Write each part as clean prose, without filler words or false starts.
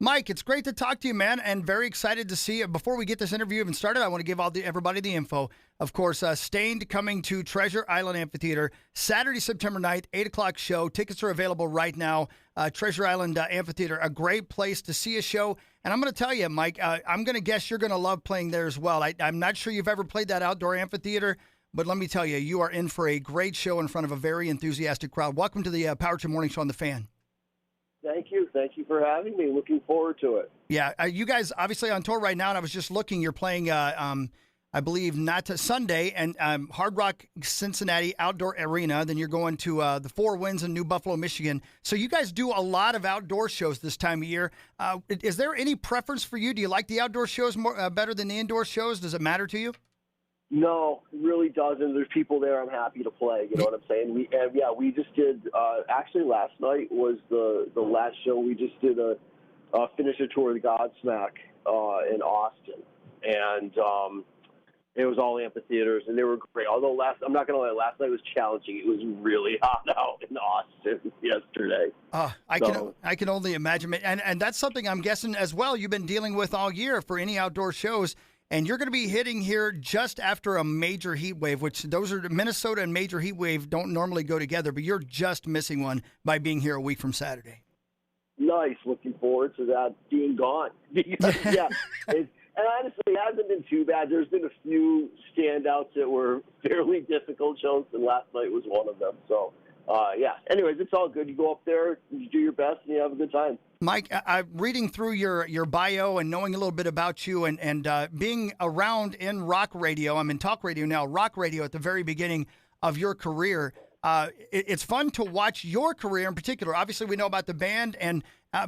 Mike, it's great to talk to you, man, and very excited to see you. Before we get this interview even started, I want to give everybody the info. Of course, Stained coming to Treasure Island Amphitheater Saturday, September 9th, 8 o'clock show. Tickets are available right now. Treasure Island Amphitheater, a great place to see a show. And I'm going to tell you, Mike, I'm going to guess you're going to love playing there as well. I'm not sure you've ever played that outdoor amphitheater, but let me tell you, you are in for a great show in front of a very enthusiastic crowd. Welcome to the Power Trip Morning Show on The Fan. Thank you. Thank you for having me. Looking forward to it. Yeah, you guys obviously on tour right now, and I was just looking. You're playing, I believe, not to Sunday, and Hard Rock Cincinnati Outdoor Arena. Then you're going to the Four Winds in New Buffalo, Michigan. So you guys do a lot of outdoor shows this time of year. Is there any preference for you? Do you like the outdoor shows more better than the indoor shows? Does it matter to you? No, it really doesn't. There's people there I'm happy to play. You know what I'm saying? We just did, actually last night was the last show. We just did a finish a tour of Godsmack in Austin. And it was all amphitheaters, and they were great. Although I'm not going to lie, last night was challenging. It was really hot out in Austin yesterday. I can only imagine. And that's something I'm guessing as well you've been dealing with all year for any outdoor shows. And you're going to be hitting here just after a major heat wave, which those are Minnesota and major heat wave don't normally go together, but you're just missing one by being here a week from Saturday. Nice. Looking forward to that being gone. Yeah. And honestly, it hasn't been too bad. There's been a few standouts that were fairly difficult shows, and last night was one of them. So, yeah. Anyways, it's all good. You go up there, you do your best, and you have a good time. Mike, I'm reading through your bio and knowing a little bit about you and being around in rock radio. I'm in talk radio now, rock radio at the very beginning of your career. It's fun to watch your career in particular. Obviously, we know about the band,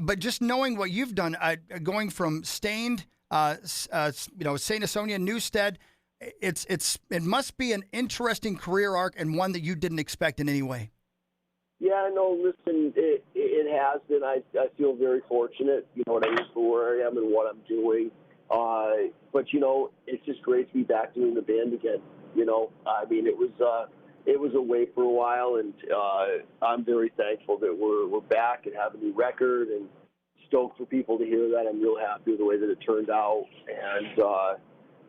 but just knowing what you've done, going from Stained, Saint Asonia, Newstead, it must be an interesting career arc and one that you didn't expect in any way. Yeah, no, listen, it has been. I feel very fortunate, you know what I mean, for where I am and what I'm doing. But, you know, it's just great to be back doing the band again. You know, I mean, it was away for a while, and I'm very thankful that we're back and have a new record, and stoked for people to hear that. I'm real happy with the way that it turned out. And,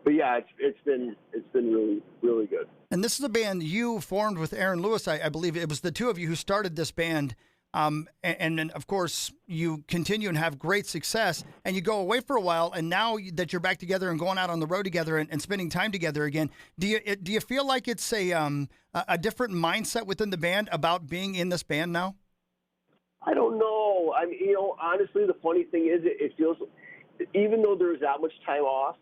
but yeah, it's been really, really good. And this is a band you formed with Aaron Lewis, I believe. It was the two of you who started this band. And then, of course, you continue and have great success. And you go away for a while. And now that you're back together and going out on the road together and spending time together again, do you feel like it's a different mindset within the band about being in this band now? I don't know. I mean, you know, honestly, the funny thing is it feels, even though there's that much time off,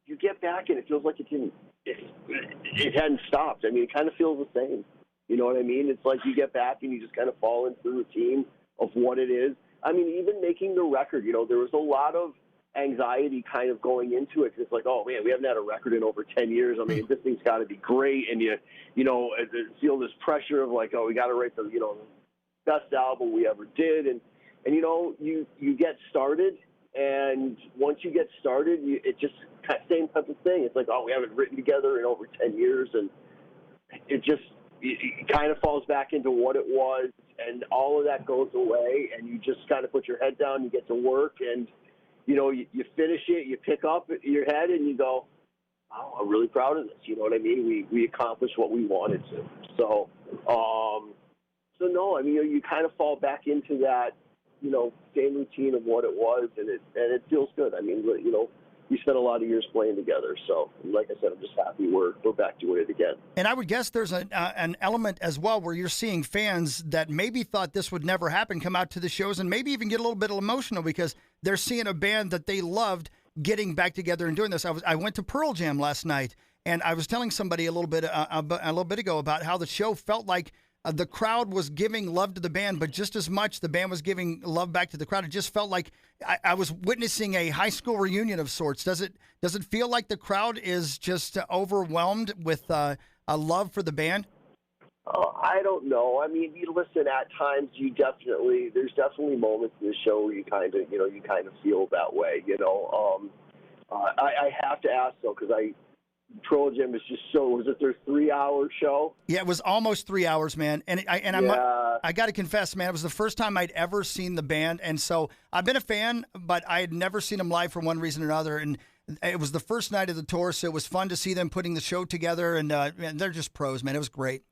you get back and it feels like it hadn't stopped. I mean, it kind of feels the same. You know what I mean? It's like you get back and you just kind of fall into the routine of what it is. I mean, even making the record, you know, there was a lot of anxiety kind of going into it. It's like, oh, man, we haven't had a record in over 10 years. I mean, this thing's got to be great. And you feel this pressure of like, oh, we got to write the, you know, best album we ever did. And you know, you get started. And once you get started, it just same type of thing. It's like, oh, we haven't written together in over 10 years. And it kind of falls back into what it was. And all of that goes away. And you just kind of put your head down, you get to work. And, you know, you finish it, you pick up your head and you go, oh, I'm really proud of this. You know what I mean? We accomplished what we wanted to. So no, I mean, you kind of fall back into that, you know, same routine of what it was, and it feels good. I mean, you know, we spent a lot of years playing together, so like I said, I'm just happy we're back doing it again. And I would guess there's an element as well where you're seeing fans that maybe thought this would never happen come out to the shows and maybe even get a little bit emotional because they're seeing a band that they loved getting back together and doing this. I went to Pearl Jam last night, and I was telling somebody a little bit ago about how the show felt like the crowd was giving love to the band, but just as much the band was giving love back to the crowd. It just felt like I was witnessing a high school reunion of sorts. Does it feel like the crowd is just overwhelmed with a love for the band? I don't know. I mean, you listen, at times there's definitely moments in the show where you kind of feel that way. You know, I have to ask though, because Pearl Jam is just so. Was it their 3-hour show? Yeah, it was almost 3 hours, man. And I got to confess, man, it was the first time I'd ever seen the band, and so I've been a fan, but I had never seen them live for one reason or another. And it was the first night of the tour, so it was fun to see them putting the show together. And man, they're just pros, man. It was great.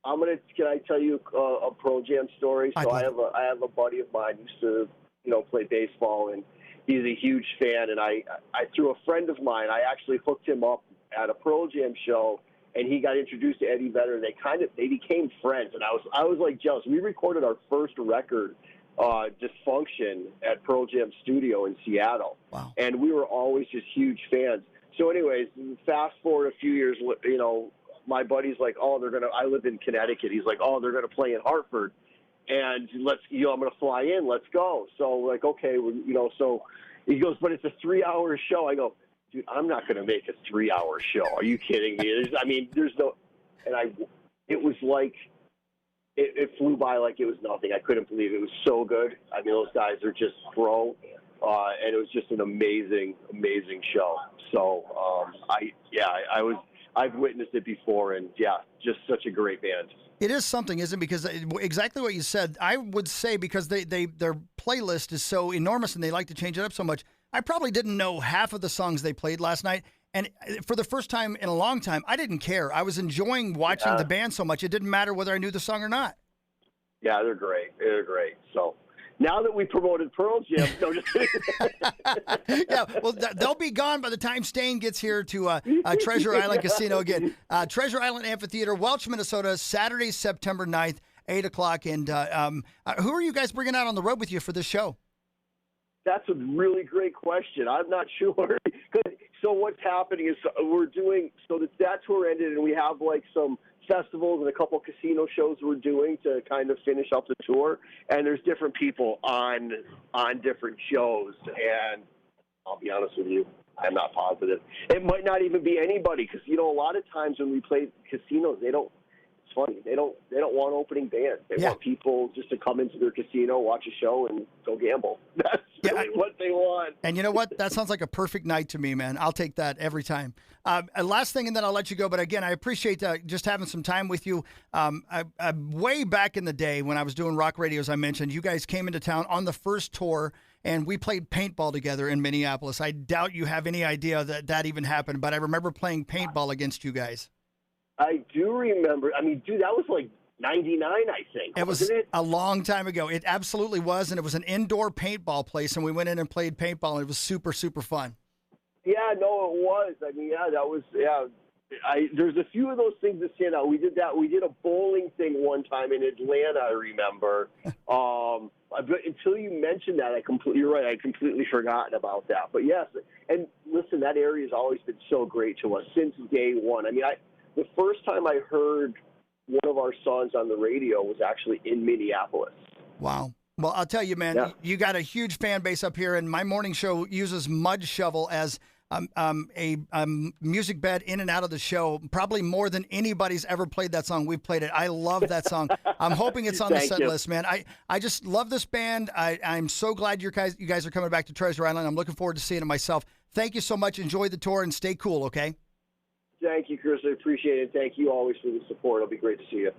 Can I tell you a Pearl Jam story? So I have a buddy of mine who used to, play baseball, and he's a huge fan. And I through a friend of mine, I actually hooked him up at a Pearl Jam show, and he got introduced to Eddie Vedder. They became friends, and I was like jealous. We recorded our first record, Dysfunction, at Pearl Jam Studio in Seattle. Wow. And we were always just huge fans. So anyways, fast forward a few years, my buddy's like, I live in Connecticut. He's like, they're going to play in Hartford, and I'm going to fly in. Let's go. So like, okay, so he goes, but it's a 3-hour show. I go, dude, I'm not going to make a 3-hour show. Are you kidding me? There's no, it was like, it flew by like it was nothing. I couldn't believe it. It was so good. I mean, those guys are just pro, and it was just an amazing, amazing show. So, I've witnessed it before, and yeah, just such a great band. It is something, isn't it? Because exactly what you said, I would say, because their playlist is so enormous and they like to change it up so much. I probably didn't know half of the songs they played last night. And for the first time in a long time, I didn't care. I was enjoying watching the band so much. It didn't matter whether I knew the song or not. Yeah, they're great. They're great. So now that we promoted Pearl Jam, no, just kidding. Yeah, well, they'll be gone by the time Stain gets here to Treasure Island Casino again. Treasure Island Amphitheater, Welch, Minnesota, Saturday, September 9th, 8 o'clock. And who are you guys bringing out on the road with you for this show? That's a really great question. I'm not sure. So what's happening is that tour ended, and we have like some festivals and a couple casino shows we're doing to kind of finish up the tour. And there's different people on different shows. And I'll be honest with you, I'm not positive. It might not even be anybody, because a lot of times when we play casinos, they don't. It's funny. They don't want opening bands. They want people just to come into their casino, watch a show, and go gamble. That's really what they want. And you know what? That sounds like a perfect night to me, man. I'll take that every time. Last thing, and then I'll let you go. But again, I appreciate just having some time with you. Way back in the day when I was doing rock radio, as I mentioned, you guys came into town on the first tour, and we played paintball together in Minneapolis. I doubt you have any idea that even happened, but I remember playing paintball against you guys. I do remember. I mean, dude, that was like 99, I think. Wasn't it? A long time ago. It absolutely was, and it was an indoor paintball place, and we went in and played paintball, and it was super, super fun. Yeah, no, it was. I mean, that was, there's a few of those things that stand out. We did that. We did a bowling thing one time in Atlanta, I remember. But until you mentioned that, you're right, I completely forgotten about that. But yes, and listen, that area has always been so great to us since day one. I mean, the first time I heard one of our songs on the radio was actually in Minneapolis. Wow. Well, I'll tell you, man, you got a huge fan base up here, and my morning show uses Mud Shovel as a music bed in and out of the show, probably more than anybody's ever played that song. We've played it. I love that song. I'm hoping it's on the set list, man. I just love this band. I'm so glad you guys are coming back to Treasure Island. I'm looking forward to seeing it myself. Thank you so much. Enjoy the tour and stay cool, okay? Thank you, Chris. I appreciate it. Thank you always for the support. It'll be great to see you.